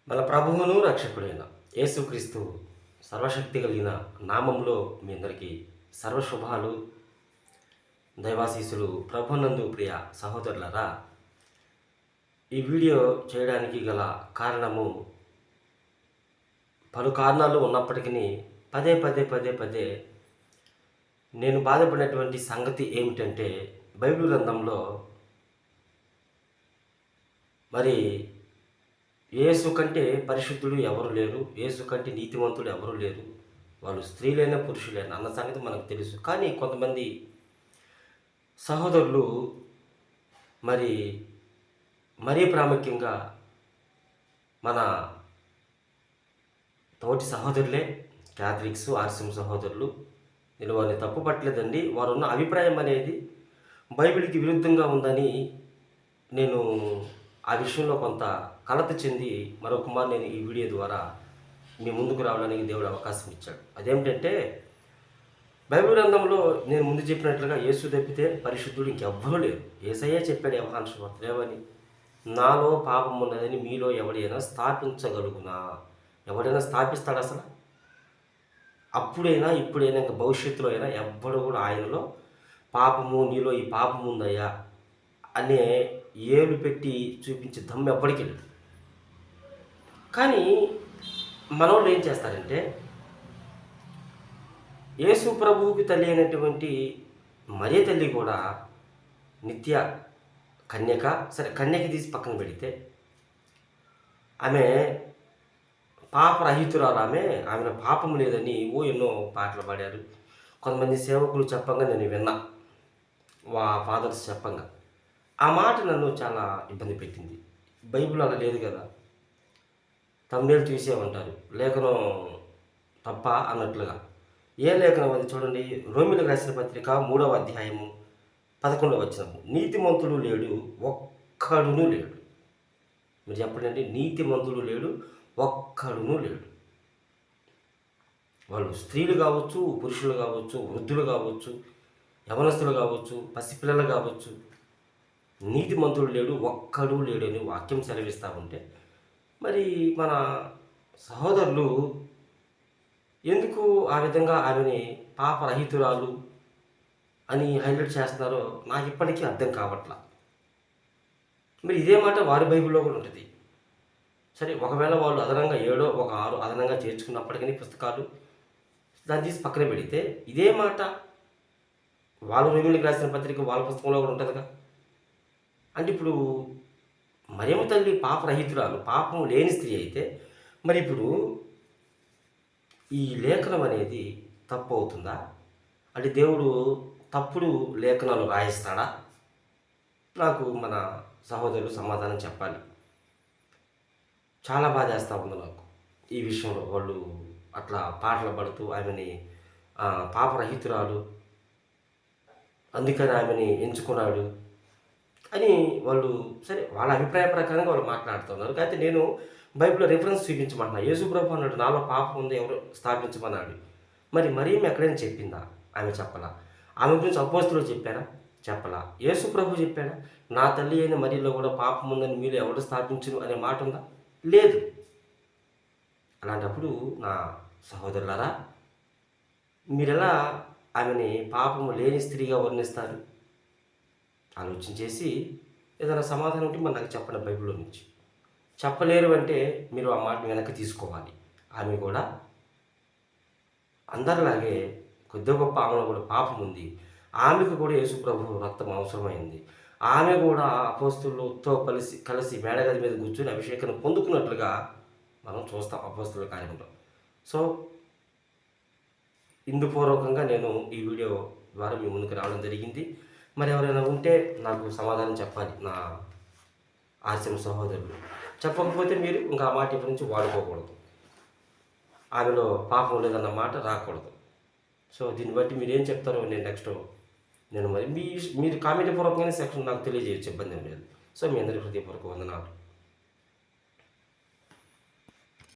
మన ప్రభువును రక్షకుడైన యేసుక్రీస్తు సర్వశక్తి కలిగిన నామంలో మీ అందరికీ సర్వశుభాలు, దైవాశీస్సులు. ప్రభునందు ప్రియ సహోదరులరా, ఈ వీడియో చేయడానికి గల కారణము పలు కారణాలు ఉన్నప్పటికీ పదే పదే పదే పదే నేను బాధపడినటువంటి సంగతి ఏమిటంటే, బైబిల్ గ్రంథంలో మరి యేసు కంటే పరిశుద్ధుడు ఎవరు లేరు, యేసు కంటే నీతివంతుడు ఎవరు లేరు, వాళ్ళు స్త్రీలైనా పురుషులైనా అన్న సంగతి మనకు తెలుసు. కానీ కొంతమంది సహోదరులు మరి మరీ ప్రాముఖ్యంగా మన తోటి సహోదరులే క్యాథలిక్స్, ఆర్సిఎం సహోదరులు, నేను వారిని తప్పు పట్టలేదండి. వారు ఉన్న అభిప్రాయం అనేది బైబిల్కి విరుద్ధంగా ఉందని నేను ఆ విషయంలో కొంత కలత చెంది మరొక మారు నేను ఈ వీడియో ద్వారా మీ ముందుకు రావడానికి దేవుడు అవకాశం ఇచ్చాడు. అదేమిటంటే, బైబిల్ గ్రంథంలో నేను ముందు చెప్పినట్లుగా యేసు తప్పితే పరిశుద్ధుడు ఇంకెవ్వరూ లేరు. యేసయ్యే చెప్పాడు యోహాను సువార్తలో ఏమని, నాలో పాపం ఉన్నదని మీలో ఎవడైనా స్థాపించగలుగునా? ఎవడైనా స్థాపిస్తాడు అసలు? అప్పుడైనా ఇప్పుడైనా ఇంకా భవిష్యత్తులో అయినా ఎవ్వడు కూడా ఆయనలో పాపము, నీలో ఈ పాపం ఉందయ్యా అనే ఏలు పెట్టి చూపించే దమ్ము ఎప్పటికీ లేదు. కానీ మనోళ్ళు ఏం చేస్తారంటే, యేసు ప్రభువుకి తల్లి అయినటువంటి మరియ తల్లి కూడా నిత్య కన్యక. సరే, కన్యకి తీసి పక్కన పెడితే ఆమె పాపరహితురాలు. ఆమెను పాపం లేదని ఎన్నో పాటలు పాడారు. కొంతమంది సేవకులు చెప్పంగా నేను విన్నా, ఫాదర్స్ చెప్పంగా. ఆ మాట నన్ను చాలా ఇబ్బంది పెట్టింది. బైబిల్ అలా లేదు కదా, తమ్నేలు చూసే ఉంటారు, లేఖనం తప్ప అన్నట్లుగా. ఏ లేఖనం అది చూడండి, రోమిలకు రాసిన పత్రిక 3వ అధ్యాయము 11వ వచనము, నీతిమంతుడు లేడు, ఒక్కడును లేడు. మీరు చెప్పండి, నీతిమంతుడు లేడు, ఒక్కడును లేడు. వాళ్ళు స్త్రీలు కావచ్చు, పురుషులు కావచ్చు, వృద్ధులు కావచ్చు, యవనస్తులు కావచ్చు, పసిపిల్లలు కావచ్చు, నీతిమంతుడు లేడు, ఒక్కడు లేడు అని వాక్యం సెలవిస్తూ ఉంటే, మరి మన సహోదరులు ఎందుకు ఆ విధంగా ఆమెని పాపరహితురాలు అని హైలైట్ చేస్తున్నారో నాకు ఇప్పటికీ అర్థం కావట్లా. మరి ఇదే మాట వారి బైబిల్లో కూడా ఉంటుంది. సరే, ఒకవేళ వాళ్ళు అదనంగా 7 ఒక 6 అదనంగా చేర్చుకున్నప్పటికీ పుస్తకాలు దాన్ని తీసి పక్కన పెడితే ఇదే మాట వాళ్ళు రోమిలకు రాసిన పత్రిక వాళ్ళ పుస్తకంలో కూడా ఉంటుందిగా. అంటే ఇప్పుడు మరియమ్మ తల్లి పాపరహితురాలు, పాపం లేని స్త్రీ అయితే, మరి ఇప్పుడు ఈ లేఖనం అనేది తప్పు అవుతుందా? అంటే దేవుడు తప్పుడు లేఖనాలు రాయిస్తాడా? నాకు మన సహోదరులు సమాధానం చెప్పాలి. చాలా బాధేస్తూ ఉంది నాకు ఈ విషయంలో. వాళ్ళు అట్లా పాటలు పడుతూ ఆమెని పాపరహితురాలు, అందుకని ఆమెని ఎంచుకున్నాడు అని వాళ్ళు, సరే, వాళ్ళ అభిప్రాయ ప్రకారంగా వాళ్ళు మాట్లాడుతున్నారు. అయితే నేను బైబిల్లో రిఫరెన్స్ చూపించమంటున్నా. యేసు ప్రభు అన్నాడు, నాలో పాపం ఉంది, ఎవరు స్థాపించమన్నాడు. మరి మరియమ్మ ఎక్కడైనా చెప్పిందా? ఆమె చెప్పలా. ఆమె గురించి అపోస్తులు చెప్పారా? చెప్పలా. యేసు ప్రభు చెప్పాడా, నా తల్లి అయిన మరియలో కూడా పాపం ఉందని మీరు ఎవరు స్థాపించును అనే మాట ఉందా? లేదు. అలాంటప్పుడు నా సహోదరులారా, మీరెలా ఆమెని పాపము లేని స్త్రీగా వర్ణిస్తారు? ఆలోచన చేసి ఏదైనా సమాధానం ఉంటే మరి నాకు చెప్పండి బైబిల్లో నుంచి. చెప్పలేరు అంటే మీరు ఆ మాటను వెనక్కి తీసుకోవాలి. ఆమె కూడా అందరిలాగే కొద్ది గొప్ప ఆమెలో కూడా పాపం ఉంది. ఆమెకు కూడా యేసు ప్రభు రక్తం అవసరమైంది. ఆమె కూడా అపోస్తులతో కలిసి మేడగది మీద కూర్చొని అభిషేకాన్ని పొందుకున్నట్లుగా మనం చూస్తాం అపోస్తుల కార్యంలో. సో ఇందుపూర్వకంగా నేను ఈ వీడియో ద్వారా మీ ముందుకు రావడం జరిగింది. మరి ఎవరైనా ఉంటే నాకు సమాధానం చెప్పాలి, నా ఆర్సిఎం సహోదరులు. చెప్పకపోతే మీరు ఇంకా ఆ మాట ఇప్పటి నుంచి వాడుకోకూడదు. ఆమెలో పాపం లేదన్న మాట రాకూడదు. సో దీన్ని బట్టి మీరు ఏం చెప్తారో నేను నెక్స్ట్ మరి మీరు కామెంట్ పూర్వకంగానే సెక్షన్ నాకు తెలియజేయచ్చు, ఇబ్బంది ఏం లేదు. సో మీ అందరికీ హృదయపూర్వక వందనాలు.